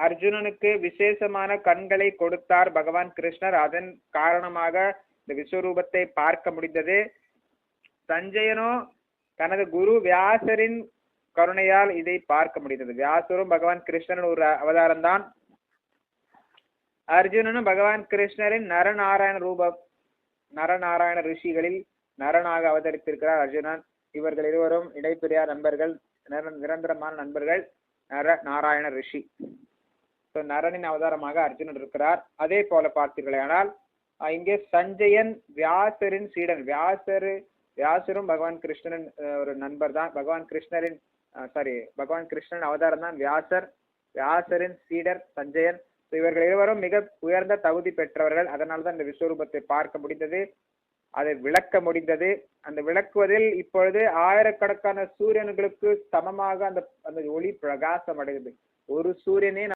அர்ஜுனனுக்கு விசேஷமான கண்களை கொடுத்தார் பகவான் கிருஷ்ணர். அதன் காரணமாக இந்த விஸ்வரூபத்தை பார்க்க முடிந்தது. சஞ்சயனோ தனது குரு வியாசரின் கருணையால் இதை பார்க்க முடிந்தது. வியாசரும் பகவான் கிருஷ்ணரின் ஒரு அவதாரம் தான். அர்ஜுனனும் பகவான் கிருஷ்ணரின் நரநாராயண ரிஷிகளில் நரனாக அவதரித்திருக்கிறார் அர்ஜுனன். இவர்கள் இருவரும் இடைப்பிரியா நண்பர்கள், நிரந்தரமான நண்பர்கள். நாராயண ரிஷி. நரனின் அவதாரமாக அர்ஜுனன் இருக்கிறார். அதே போல பார்த்தீர்களானால் இங்கே சஞ்சயன் வியாசரின் சீடன். வியாசரும் பகவான் கிருஷ்ணரின் ஒரு நண்பர் தான். பகவான் கிருஷ்ணன் அவதாரம் தான் வியாசர். வியாசரின் சீடர் சஞ்சயன். இவர்கள் இருவரும் மிக உயர்ந்த தகுதி பெற்றவர்கள். அதனால தான் இந்த விஸ்வரூபத்தை பார்க்க முடிந்தது, அதை விளக்க முடிந்தது. அந்த விளக்குவதில் இப்பொழுது ஆயிரக்கணக்கான சூரியன்களுக்கு சமமாக அந்த ஒளி பிரகாசம் அடைகிறது. ஒரு சூரியனே